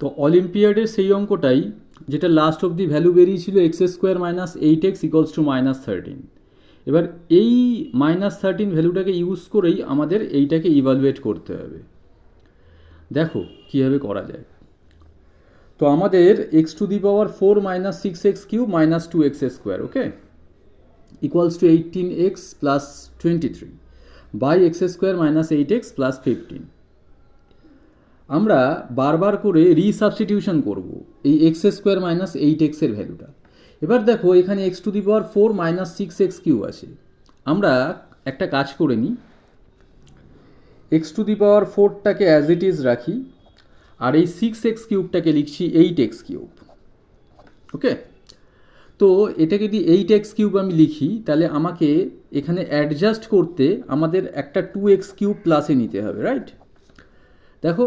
তো অলিম্পিয়াডের সেই অঙ্কটাই যেটা লাস্ট অবধি ভ্যালু বেরিয়েছিল x² - 8x = -13। এবার এই -13 ভ্যালুটাকে ইউজ করেই আমাদের এইটাকে ইভালুয়েট করতে হবে। দেখো কীভাবে করা যায়। তো আমাদের x⁴ - 6x³ - 2x², okay, = 18x + 23 by x² - 8x + 15। আমরা বারবার করে রিসাবস্টিটিউশন করব এই x² - 8x এর ভ্যালুটা। এবার দেখো এখানে x⁴ - 6x³ আছে। আমরা একটা কাজ করে নিই, x⁴টাকে অ্যাজ ইট ইজ রাখি, আর এই 6x³ লিখছি 8x³, ওকে। তো এটা যদি 8x³ আমি লিখি, তাহলে আমাকে এখানে অ্যাডজাস্ট করতে আমাদের একটা 2x³ প্লাসে নিতে হবে, রাইট? দেখো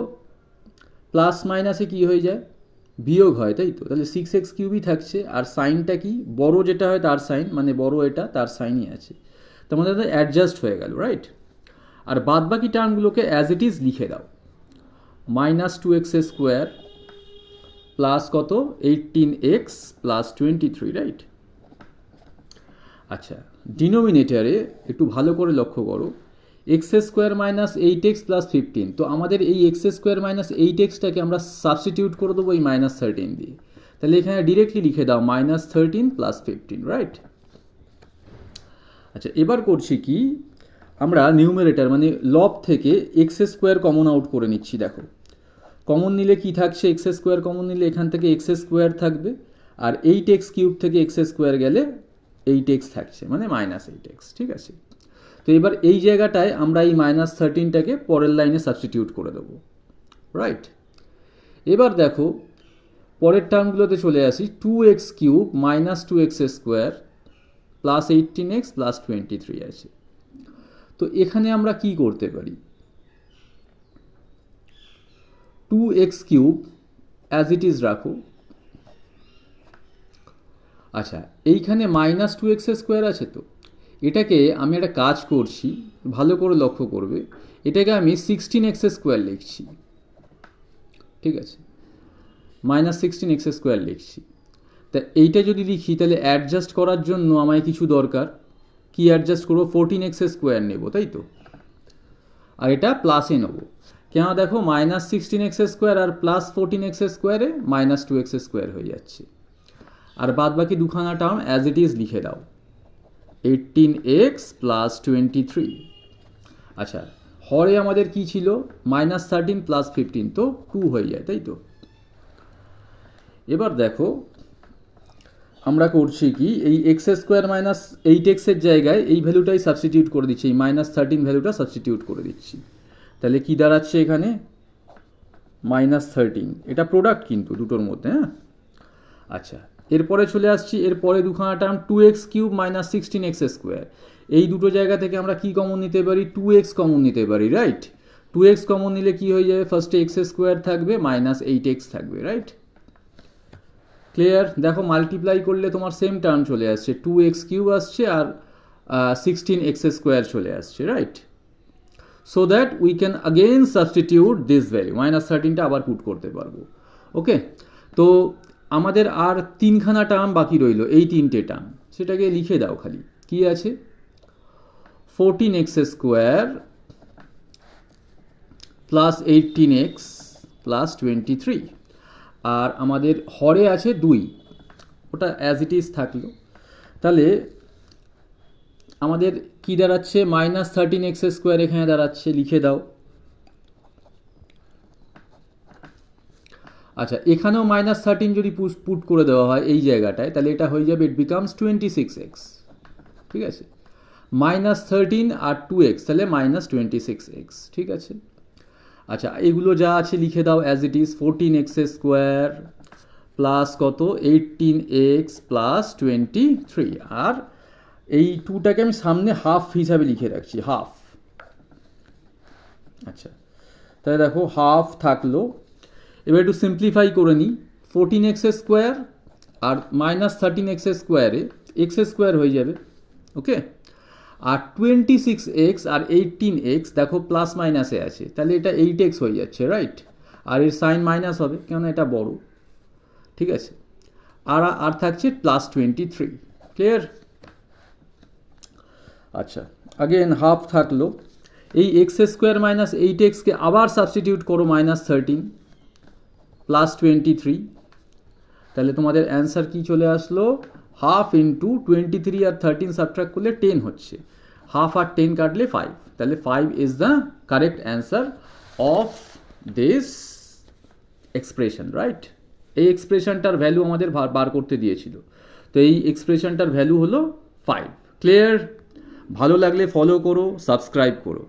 প্লাস মাইনাসে কী হয়ে যায়, বিয়োগ হয়, তাই তো? তাহলে 6x³ থাকছে, আর সাইনটা কি, বড় যেটা হয় তার সাইন, মানে বড় এটা তার সাইনই আছে, তার মধ্যে অ্যাডজাস্ট হয়ে গেল, রাইট? আর বাদ বাকি টার্মগুলোকে অ্যাজ ইট ইজ লিখে দাও, -2x² প্লাস কত, 18x + 23, রাইট? আচ্ছা, ডিনোমিনেটারে একটু ভালো করে লক্ষ্য করো, x² - 8x + 15। তো আমাদের এই x² - 8xটাকে আমরা সাবস্টিটিউট করে দেবো এই -13 দিয়ে। তাহলে এখানে ডিরেক্টলি লিখে দাও -13 + 15, রাইট? আচ্ছা, এবার করছি কি, আমরা নিউমারেটর মানে লব থেকে x² কমন আউট করে নিচ্ছি। দেখো কমন নিলে কি থাকছে, x² কমন নিলে এখান থেকে x² থাকবে, আর 8x³ থেকে x² গেলে 8x থাকছে, মানে -8x, ঠিক আছে? তো এবার এই জায়গাটায় আমরা এই -13টাকে পরের লাইনে সাবস্টিটিউট করে দেবো, রাইট? এবার দেখো পরের টার্মগুলোতে চলে আসি, 2x³ - 2x² + 18x + 23 আছে। তো এখানে আমরা কি করতে পারি, 2x³ অ্যাজ ইট ইজ রাখো। আচ্ছা, এইখানে -2x² আছে, তো এটাকে আমি একটা কাজ করছি, ভালো করে লক্ষ্য করবে, এটাকে আমি 16x² লিখছি, ঠিক আছে? -16x² লিখছি। তা এইটা যদি লিখি তাহলে অ্যাডজাস্ট করার জন্য আমায় কিছু দরকার, কি অ্যাডজাস্ট করবো, 14x² নেব, তাই তো? আর এটা প্লাসে নেবো, কেন দেখো -16x² আর +14x² -2x² হয়ে যাচ্ছে। আর বাদ বাকি দুখানা টার্ম অ্যাজ ইট ইজ লিখে দাও, 18x + 23। আচ্ছা, হরে আমাদের কি ছিল, -13 + 15, তো 2 হয়ে যায়, তাই তো? এবার দেখো আমরা করছি কি, এই x² - 8x এর জায়গায় এই ভ্যালুটাই সাবস্টিটিউট করে দিচ্ছি, এই -13 ভ্যালুটা সাবস্টিটিউট করে দিচ্ছি। তাহলে কি দাঁড়াচ্ছে এখানে, -13। এটা প্রোডাক্ট কিন্তু দুটোর মধ্যে, হ্যাঁ। আচ্ছা, এরপরে চলে আসছি, এরপরে দুখানা টার্ম 2x³ - 16x²। এই দুটো জায়গা থেকে আমরা কি কমন নিতে পারি, 2x কমন নিতে পারি, রাইট? 2x কমন নিলে কি হয়ে যাবে, ফার্স্টে x² থাকবে, -8x থাকবে, রাইট? ক্লিয়ার? দেখো মাল্টিপ্লাই করলে তোমার সেম টার্ম চলে আসছে, 2x³ আসছে আর 16x² চলে আসছে, right? So that we can again substitute this value, -13টা আবার পুট করতে পারবো, ওকে। তো আমাদের আর তিনখানা টার্ম বাকি রইল, এই তিনটে টার্ম, সেটাকে লিখে দাও খালি, কি আছে, 14x² + 18x + 23, আর আমাদের হরে আছে 2, ওটা অ্যাজ ইট ইজ থাকলো। তাহলে আমাদের কি দাঁড়াচ্ছে, -13x² এখানে দাঁড়াচ্ছে, লিখে দাও। আচ্ছা, এখানেও -13 যদি পুট করে দেওয়া হয় এই জায়গাটায়, তাহলে এটা হয়ে যাবে, ইট বিকামস 26x, ঠিক আছে? -13 আর 2x, তাহলে -26x, ঠিক আছে? আচ্ছা, এগুলো যা আছে লিখে দাও as it is, 14x² plus কত, 18x + 23, আর এই 2টাকে আমি সামনে হাফ হিসাবে লিখে রাখছি, হাফ। আচ্ছা, তাহলে দেখো হাফ থাকলো। এবার একটু সিম্পলিফাই করে নিই, 14x² আর -13x² x² হয়ে যাবে, ওকে। আর 26x আর 18x দেখো প্লাস মাইনাসে আছে, তাহলে এটা 8x হয়ে যাচ্ছে, রাইট? আর এর সাইন মাইনাস হবে, কেননা এটা বড়, ঠিক আছে। আর থাকছে +23, ক্লিয়ার? আচ্ছা, আগেন হাফ থাকলো, এই x² মাইনাস 8xকে আবার সাবস্টিটিউট করো -13 +23, তাহলে তোমাদের অ্যান্সার কি চলে আসলো, হাফ ইন্টু 23 আর 13 সাবট্রাক্ট করলে 10 হচ্ছে, হাফ আর 10 কাটলে 5, তাহলে 5 is the correct answer of this expression, right? এই এক্সপ্রেশনটার ভ্যালু আমাদের বার করতে দিয়েছিল, তো এই এক্সপ্রেশনটার ভ্যালু হলো 5, ক্লিয়ার? ভালো লাগলে ফলো করো, সাবস্ক্রাইব করো।